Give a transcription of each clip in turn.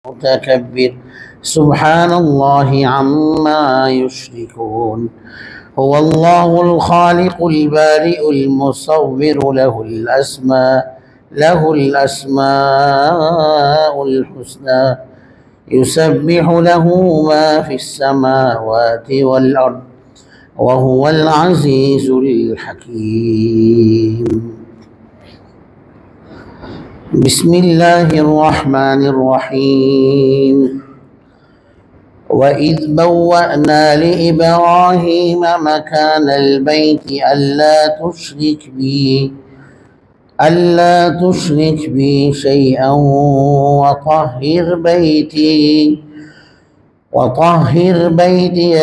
متكبر سبحان الله عما يشركون هو الله الخالق البارئ المصور له الأسماء الحسنى يسبح له ما في السماوات والأرض وهو العزيز الحكيم بسم الله الرحمن الرحيم وإذ بوأنا لإبراهيم مكان البيت ألا تشرك بي شيئا وطهر بيتي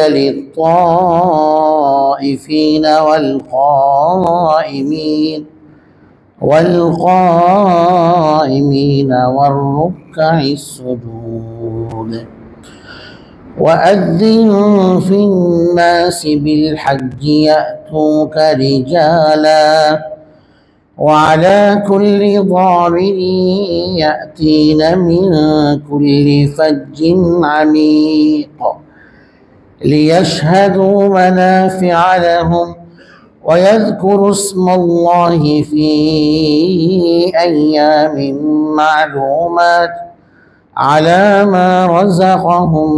للطائفين والقائمين والركع السجود وأذن في الناس بالحج يأتوك رجالا وعلى كل ضامر يأتين من كل فج عميق ليشهدوا منافع لهم ويذكروا اسم الله في أيام معلومات على ما رزقهم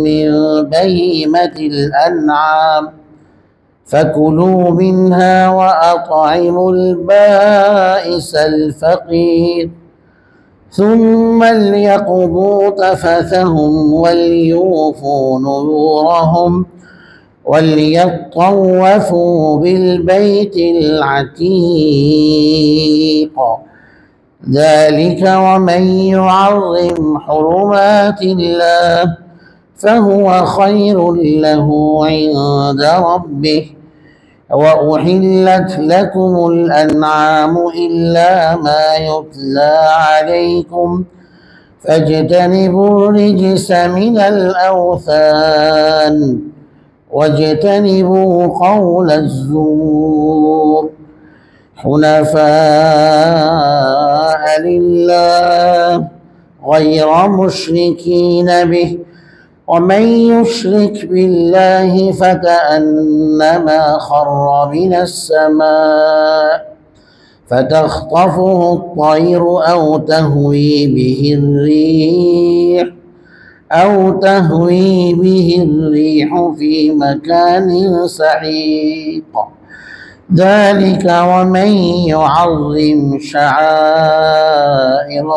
من بهيمة الأنعام فكلوا منها وأطعموا البائس الفقير ثم ليقضوا تفثهم وليوفوا نذورهم وليطوفوا بالبيت العتيق ذلك ومن يعظم حرمات الله فهو خير له عند ربه وأحلت لكم الأنعام إلا ما يتلى عليكم فاجتنبوا الرجس من الأوثان واجتنبوا قول الزور حنفاء لله غير مشركين به ومن يشرك بالله فكأنما خر من السماء فتخطفه الطير أو تهوي به الريح في مكان سحيق ذلك ومن يعظم شعائر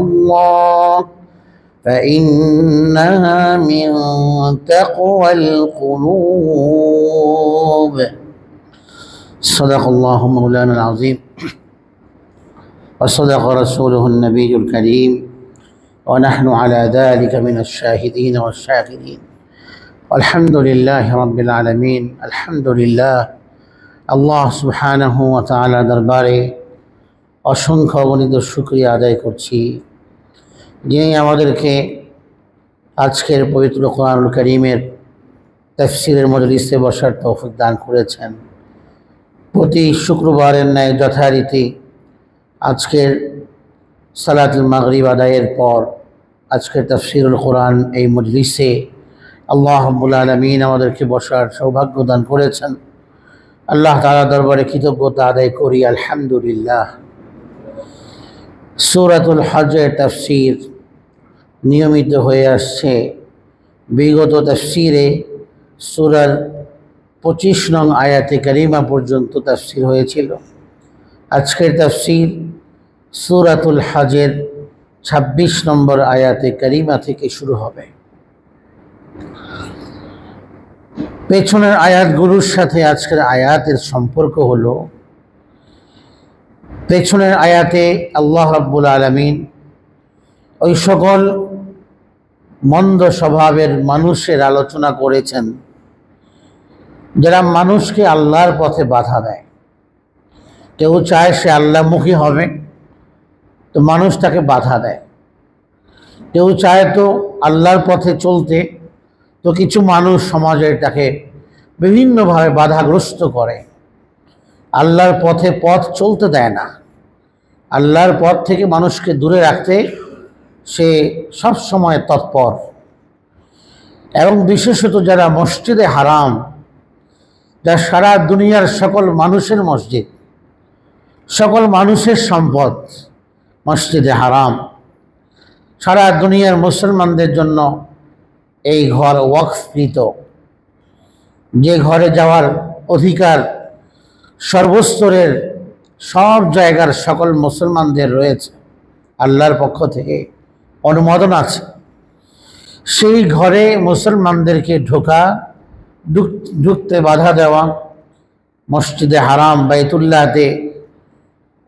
الله فإنها من تقوى القلوب صدق الله مولانا العظيم وصدق رسوله النبي الكريم ونحن على ذلك من الشاهدين والشاكرين والحمد لله رب العالمين الحمد لله আল্লাহ সুবহানাহু ওয়া তাআলা দরবারে অসংখ্য অগণিত শুকরিয়া আদায় করছি যিনি আমাদেরকে আজকের পবিত্র কোরআনুল কারীমের তাফসীরের মজলিসে বসার তৌফিক দান করেছেন। প্রতি শুক্রবারের ন্যায় যথারীতি আজকের সালাতুল মাগরিব আদায়ের পর আজকের তাফসীরুল কোরআন এই মজলিসে আল্লাহ রাব্বুল আলামিন আমাদেরকে বসার সৌভাগ্য দান করেছেন। আল্লাহ তাআলা দরবারে কৃতজ্ঞতা আদায় করি আলহামদুলিল্লাহ। সূরাতুল হজের তাফসীর নিয়মিত হয়ে আসছে। বিগত তাফসীরে সূরার 25 নং আয়াতে কারিমা পর্যন্ত তাফসীর হয়েছিল। আজকের তাফসীর সূরাতুল হজের 26 নম্বর আয়াতে কারিমা থেকে শুরু হবে। পেছনের আয়াতগুলোর সাথে আজকের আয়াতের সম্পর্ক হলো, পেছনের আয়াতে আল্লাহ রাব্বুল আলামিন ওই সকল মন্দ স্বভাবের মানুষের আলোচনা করেছেন যারা মানুষকে আল্লাহর পথে বাধা দেয়। কেউ চায় সে আল্লাহমুখী হবে, তো মানুষ তাকে বাধা দেয়। কেউ চায় তো আল্লাহর পথে চলতে, তো কিছু মানুষ সমাজে তাকে বিভিন্নভাবে বাধাগ্রস্ত করে। আল্লাহর পথে পথ চলতে দেয় না। আল্লাহর পথ থেকে মানুষকে দূরে রাখতে সে সব সময় তৎপর। এবং বিশেষত যারা মসজিদে হারাম, যা সারা দুনিয়ার সকল মানুষের মসজিদ, সকল মানুষের সম্পদ, মসজিদে হারাম সারা দুনিয়ার মুসলমানদের জন্য এই ঘর ওয়াকফকৃত, যে ঘরে যাওয়ার অধিকার সর্বস্তরের সব জায়গার সকল মুসলমানদের রয়েছে, আল্লাহর পক্ষ থেকে অনুমোদন আছে। সেই ঘরে মুসলমানদেরকে ঢুকতে বাধা দেওয়া, মসজিদে হারাম বাইতুল্লাহতে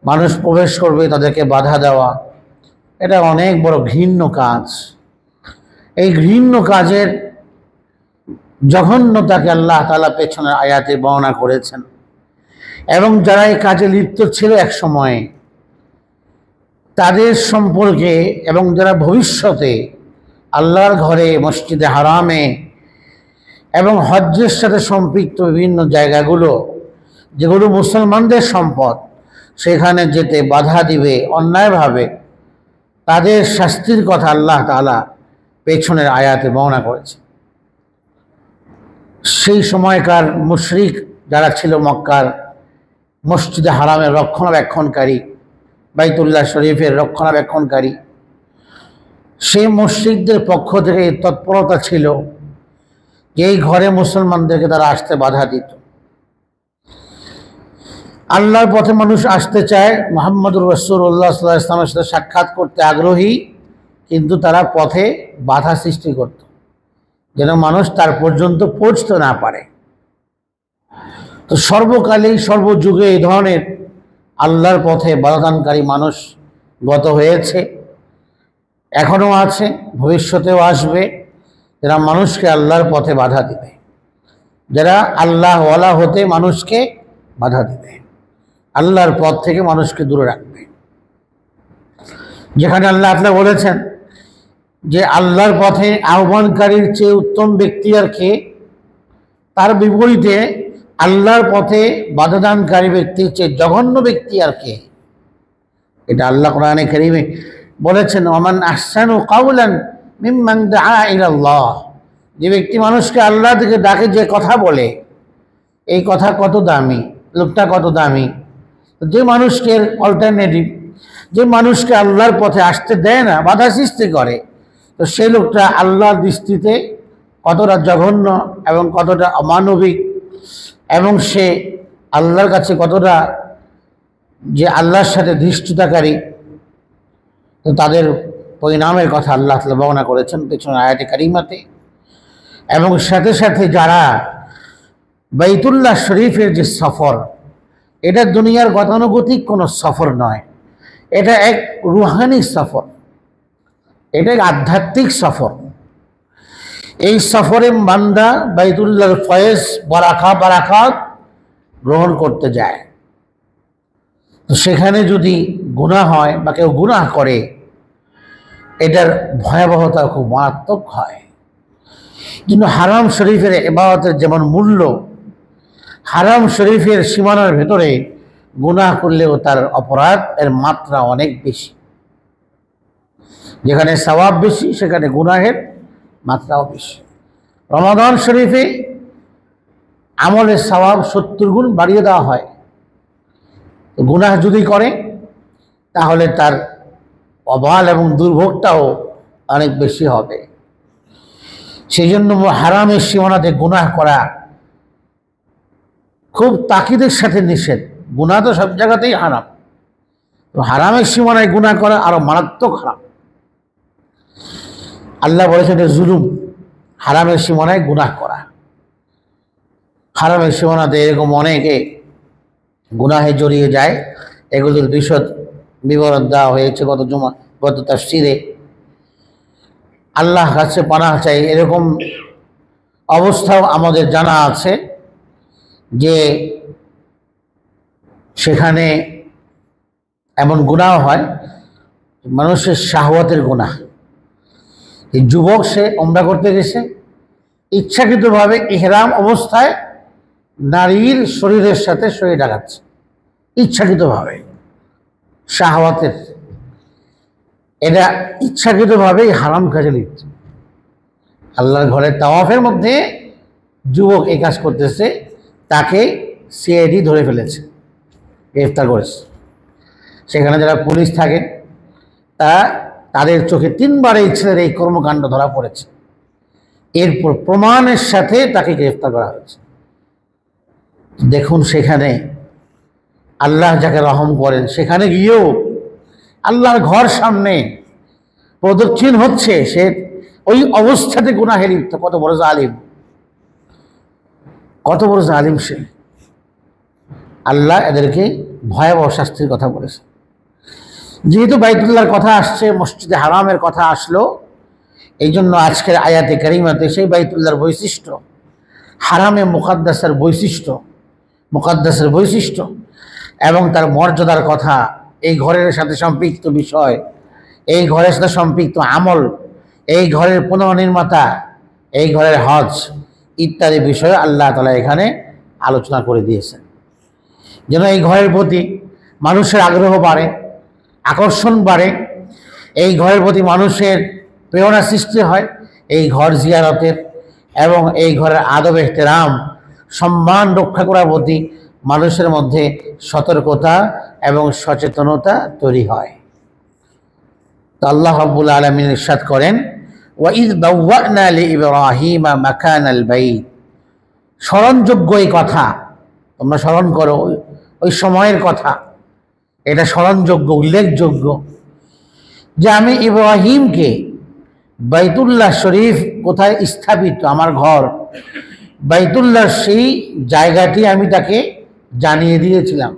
মানুষ প্রবেশ করবে তাদেরকে বাধা দেওয়া, এটা অনেক বড় ঘৃণ্য কাজ। এই ঘৃণ্য কাজের জঘন্যতাকে আল্লাহ তাআলা পেছনের আয়াতে বর্ণনা করেছেন। এবং যারা এই কাজে লিপ্ত ছিল এক সময়ে, তাদের সম্পর্কে এবং যারা ভবিষ্যতে আল্লাহর ঘরে মসজিদে হারামে এবং হজ্জের সাথে সম্পৃক্ত বিভিন্ন জায়গাগুলো যেগুলো মুসলমানদের সম্পদ, সেখানে যেতে বাধা দিবে অন্যায়ভাবে, তাদের শাস্তির কথা আল্লাহ তাআলা পেছনের আয়াতে বর্ণনা করেছে। সেই সময়কার মুশরিক যারা ছিল মক্কার মসজিদে হারামের রক্ষণাবেক্ষণকারী, বাইতুল্লাহ শরীফের রক্ষণাবেক্ষণকারী, সেই মুশরিকদের পক্ষ থেকে এই তৎপরতা ছিল যে এই ঘরে মুসলমানদেরকে তারা আসতে বাধা দিত। আল্লাহর পথে মানুষ আসতে চায়, মুহাম্মদুর রাসূলুল্লাহ সাল্লাল্লাহু আলাইহি ওয়াসাল্লামের সাথে সাক্ষাৎ করতে আগ্রহী, কিন্তু তারা পথে বাধা সৃষ্টি করত যেন মানুষ তার পর্যন্ত পৌঁছতে না পারে। তো সর্বকালেই সর্বযুগে এই ধরনের আল্লাহর পথে বাধাদানকারী মানুষ গত হয়েছে, এখনও আছে, ভবিষ্যতেও আসবে, যারা মানুষকে আল্লাহর পথে বাধা দিবে, যারা আল্লাহওয়ালা হতে মানুষকে বাধা দিবে, আল্লাহর পথ থেকে মানুষকে দূরে রাখবে। যেখানে আল্লাহ তাআলা বলেছেন যে আল্লাহর পথে আহ্বানকারীর চেয়ে উত্তম ব্যক্তি আর কে, তার বিপরীতে আল্লাহর পথে বাধাদানকারী ব্যক্তির চেয়ে জঘন্য ব্যক্তি আর কে। এটা আল্লাহ কোরআনে কারীমে বলেছেন, ওমান আহসানু কাওলান মিম্মান দাআ ইলাল্লাহ। যে ব্যক্তি মানুষকে আল্লাহ থেকে ডাকে, যে কথা বলে, এই কথা কত দামি, লোকটা কত দামি। যে মানুষকে অল্টারনেটিভ, যে মানুষকে আল্লাহর পথে আসতে দেয় না, বাধা সৃষ্টি করে, তো সেই লোকটা আল্লাহর দৃষ্টিতে কতটা জঘন্য এবং কতটা অমানবিক, এবং সে আল্লাহর কাছে কতটা যে আল্লাহর সাথে ধৃষ্টতাকারী। তো তাদের পরিণামের কথা আল্লাহ তাআলা বর্ণনা করেছেন পেছনে আয়াতে কারিমাতে। এবং সাথে সাথে যারা বাইতুল্লাহ শরীফের যে সফর, এটা দুনিয়ার গতানুগতিক কোনো সফর নয়, এটা এক রুহানি সফর, এটা এক আধ্যাত্মিক সফর। এই সফরে বান্দা বাইতুল্লাহর ফয়েজ বারাকাত গ্রহণ করতে যায়। তো সেখানে যদি গুনাহ হয় বা কেউ গুনাহ করে, এটার ভয়াবহতা খুব মারাত্মক হয়। কিন্তু হারাম শরীফের ইবাদতের যেমন মূল্য, হারাম শরীফের সীমানার ভেতরে গুনাহ করলেও তার অপরাধ এর মাত্রা অনেক বেশি। যেখানে সওয়াব বেশি, সেখানে গুনাহের মাত্রাও বেশি। রমাদান শরীফে আমলের সওয়াব 70 গুণ বাড়িয়ে দেওয়া হয়। গুনাহ যদি করে তাহলে তার অবাল এবং দুর্ভোগটাও অনেক বেশি হবে। সেই জন্য হারামের সীমানাতে গুনাহ করা খুব তাকিদের সাথে নিষেধ। গুনাহ তো সব জায়গাতেই হারাম, তো হারামের সীমানায় গুনাহ করা আরো মারাত্মক হারাম। আল্লাহ বলেছেন এটা জুলুম, হারামের সীমানায় গুনাহ করা। হারামের সীমানাতে এরকম অনেকে গুনাহে জড়িয়ে যায়, এগুলোর বিশদ বিবরণ দেওয়া হয়েছে গত তাফসীরে। আল্লাহ কাছে পানাহ চাই, এরকম অবস্থাও আমাদের জানা আছে যে সেখানে এমন গুনাহ হয়, মানুষের শাহওয়াতের গুনাহ। এই যুবক সে ওমরা করতে গেছে, ইচ্ছাকৃতভাবে ইহরাম অবস্থায় নারীর শরীরের সাথে শরীর লাগাচ্ছে, ইচ্ছাকৃতভাবে, শাহওয়াতের, এটা ইচ্ছাকৃতভাবেই হারাম কাজে লিপ্ত। আল্লাহর ঘরের তাওয়াফের মধ্যে যুবক এই কাজ করতেছে, তাকে সিআইডি ধরে ফেলেছে, গ্রেফতার করেছে। সেখানে যারা পুলিশ থাকে তাদের চোখে 3বার এই ছেলের এই কর্মকাণ্ড ধরা পড়েছে। এরপর প্রমাণের সাথে তাকে গ্রেফতার করা হয়েছে। দেখুন, সেখানে আল্লাহ যাকে রহম করেন, সেখানে গিয়েও আল্লাহর ঘর সামনে প্রদক্ষিণ হচ্ছে, সে ওই অবস্থাতে গুনাহে লিপ্ত। কত বড় জালিম, কত বড় জালিম সে! আল্লাহ এদেরকে ভয়াবহ শাস্তির কথা বলেছে। যেহেতু বাইতুল্লাহর কথা আসছে, মসজিদে হারামের কথা আসলো, এই জন্য আজকের আয়াতে কারিমাতে সেই বাইতুল্লাহর বৈশিষ্ট্য, হারামে মুকাদ্দাসের বৈশিষ্ট্য এবং তার মর্যাদার কথা, এই ঘরের সাথে সম্পৃক্ত বিষয়, এই ঘরের সাথে সম্পৃক্ত আমল, এই ঘরের পুনর্নির্মাতা, এই ঘরের হজ ইত্যাদি বিষয়ে আল্লাহ তাআলা এখানে আলোচনা করে দিয়েছেন, যেন এই ঘরের প্রতি মানুষের আগ্রহ বাড়ে, আকর্ষণ বাড়ে, এই ঘরের প্রতি মানুষের প্রেরণা সৃষ্টি হয়, এই ঘর জিয়ারতের এবং এই ঘরের আদব এহতেরাম সম্মান রক্ষা করার প্রতি মানুষের মধ্যে সতর্কতা এবং সচেতনতা তৈরি হয়। তো আল্লাহ রাব্বুল আলামিন ইরশাদ করেন, ওয়াইদ বাওয়া'না লিইব্রাহিমা মাকানাল বাইত। স্মরণযোগ্য এই কথা, তোমরা স্মরণ করো ওই সময়ের কথা, এটা স্মরণযোগ্য, উল্লেখযোগ্য যে আমি ইব্রাহিমকে বাইতুল্লাহ শরীফ কোথায় স্থাপিত, আমার ঘর বাইতুল্লাহ, সেই জায়গাটি আমি তাকে জানিয়ে দিয়েছিলাম।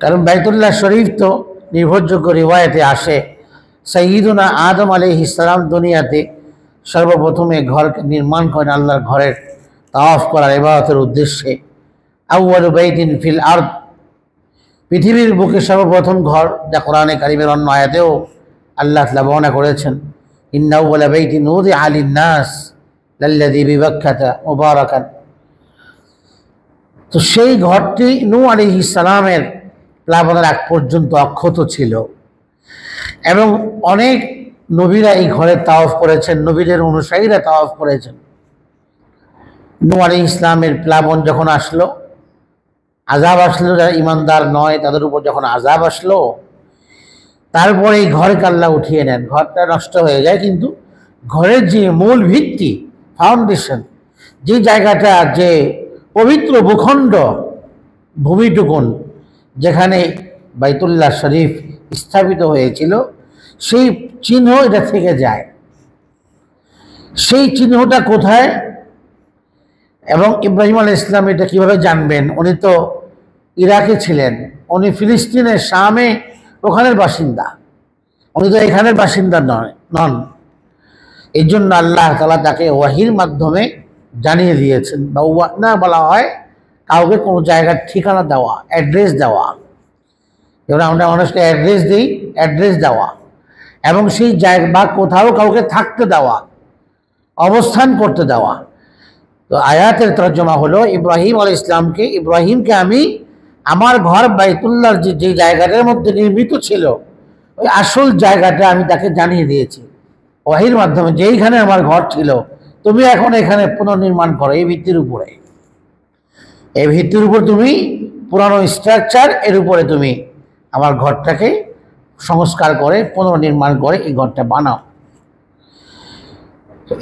কারণ বাইতুল্লাহ শরীফ তো নির্ভরযোগ্য রিওয়ায়াতে আসে, সাইয়্যিদুনা আদম আলাইহিস সালাম দুনিয়াতে সর্বপ্রথমে ঘরকে নির্মাণ করেন আল্লাহর ঘরের তাওয়াফ করার ইবাদতের উদ্দেশ্যে। আউয়ালু বাইতিন ফিল আরদ, পৃথিবীর বুকে সর্বপ্রথম ঘর, যা কোরআনে কারিমের অন্য আয়াতেও আল্লাহ তাআলা বর্ণনা করেছেন, ইন্না আউয়ালা বাইতিন উযিআ লিন-নাস লাল্লাযী বিবাক্কাতা মুবারাকান। তো সেই ঘরটি নূহ আলাইহিস সালামের প্লাবনের আগ পর্যন্ত অক্ষত ছিল এবং অনেক নবীরা এই ঘরে তাওয়াফ করেছেন, নবীদের অনুসারীরা তাওয়াফ করেছেন। নূহ আলাইহিস সালামের প্লাবন যখন আসলো, আযাব আসলো, যারা ইমানদার নয় তাদের উপর যখন আযাব আসলো, তারপরে এই ঘরকে আল্লাহ উঠিয়ে নেন, ঘরটা নষ্ট হয়ে যায়, কিন্তু ঘরের যে মূল ভিত্তি, ফাউন্ডেশন, যে জায়গাটা, যে পবিত্র ভূখণ্ড, ভূমিটুকুন যেখানে বাইতুল্লাহ শরীফ স্থাপিত হয়েছিল, সেই চিহ্ন এটা থেকে যায়। সেই চিহ্নটা কোথায় এবং ইব্রাহিম আলাইহিস সালাম এটা কীভাবে জানবেন? উনি তো ইরাকে ছিলেন, উনি ফিলিস্তিনের শামে ওখানের বাসিন্দা, উনি তো এখানের বাসিন্দা নন। এই জন্য আল্লাহ তাআলা তাকে ওয়াহির মাধ্যমে জানিয়ে দিয়েছেন। বা না বলা হয় কাউকে কোনো জায়গার ঠিকানা দেওয়া, অ্যাড্রেস দেওয়া, যেমন আমরা মানুষকে অ্যাড্রেস দিই, অ্যাড্রেস দেওয়া এবং সেই জায়গা বা কোথাও কাউকে থাকতে দেওয়া, অবস্থান করতে দেওয়া। তো আয়াতের তর্জমা হলো, ইব্রাহিমকে আমি আমার ঘর বাইতুল্লাহর যে জায়গাটার মধ্যে নির্মিত ছিল, ওই আসল জায়গাটা আমি তাকে জানিয়ে দিয়েছি ওয়াহির মাধ্যমে, যে এইখানে আমার ঘর ছিল, তুমি এখন এখানে পুনর্নির্মাণ করো, এই ভিত্তির উপরে, এই ভিত্তির উপর তুমি পুরানো স্ট্রাকচার, এর উপরে তুমি আমার ঘরটাকে সংস্কার করে পুনর্নির্মাণ করে এই ঘরটা বানাও।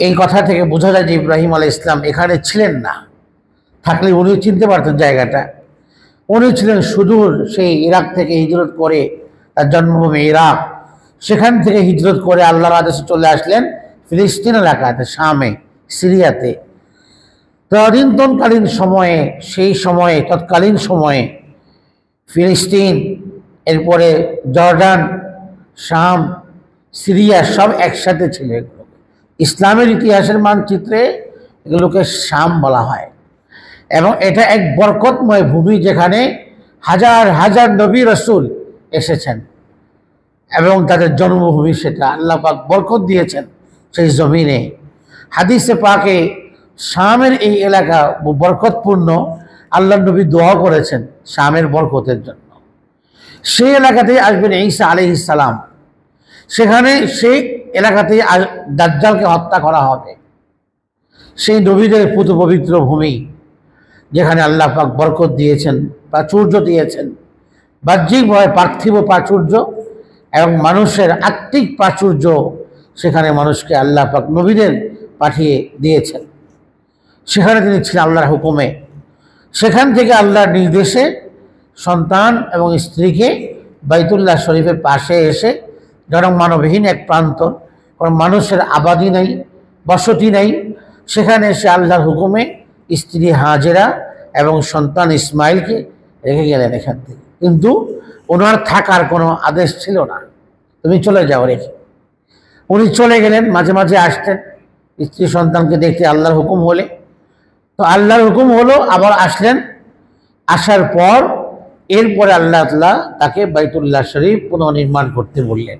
এই কথা থেকে বোঝা যায় যে ইব্রাহিম আলাইহিস সালাম এখানে ছিলেন না, থাকলে উনি চিনতে পারতেন জায়গাটা। উনি ছিলেন সুদূর সেই ইরাক থেকে হিজরত করে, তার জন্মভূমি ইরাক, সেখান থেকে হিজরত করে আল্লাহর আদেশে চলে আসলেন ফিলিস্তিন এলাকাতে, শামে, সিরিয়াতে। তৎকালীন সময়ে ফিলিস্তিন, এরপরে জর্ডান, শাম, সিরিয়া সব একসাথে ছিল। এগুলো ইসলামের ইতিহাসের মানচিত্রে এগুলোকে শাম বলা হয় এবং এটা এক বরকতময় ভূমি, যেখানে হাজার হাজার নবী রাসূল এসেছেন এবং তাদের জন্মভূমি, সেটা আল্লাহ পাক বরকত দিয়েছেন সেই জমিনে। হাদিসে পাকে শামের এই এলাকা বরকতপূর্ণ আল্লাহ নবী দোয়া করেছেন শামের বরকতের জন্য। সেই এলাকাতেই আসবেন ঈসা আলাইহিস সালাম, সেখানে সেই এলাকাতেই দাজ্জালকে হত্যা করা হবে। সেই নবীদের পুত পবিত্র ভূমি, যেখানে আল্লাহ পাক বরকত দিয়েছেন, প্রাচুর্য দিয়েছেন, বাহ্যিকভাবে পার্থিব প্রাচুর্য এবং মানুষের আত্মিক প্রাচুর্য, সেখানে মানুষকে আল্লাহ পাক নবীদের পাঠিয়ে দিয়েছেন। সেখানে তিনি ছিলেন আল্লাহর হুকুমে। সেখান থেকে আল্লাহর নির্দেশে সন্তান এবং স্ত্রীকে বাইতুল্লাহ শরীফের পাশে এসে, জনমানবহীন এক প্রান্ত, কোনো মানুষের আবাদি নাই, বসতি নাই, সেখানে এসে আল্লাহর হুকুমে স্ত্রী হাজেরা এবং সন্তান ইসমাইলকে রেখে গেলেন এখান থেকে। কিন্তু ওনার থাকার কোনো আদেশ ছিল না, তুমি চলে যাও রেখে। উনি চলে গেলেন, মাঝে মাঝে আসতেন স্ত্রী সন্তানকে দেখতে আল্লাহর হুকুম হলে। তো আল্লাহর হুকুম হলো, আবার আসলেন। আসার পর এরপরে আল্লাহ তাআলা তাকে বাইতুল্লাহ শরীফ পুনর্নির্মাণ করতে বললেন।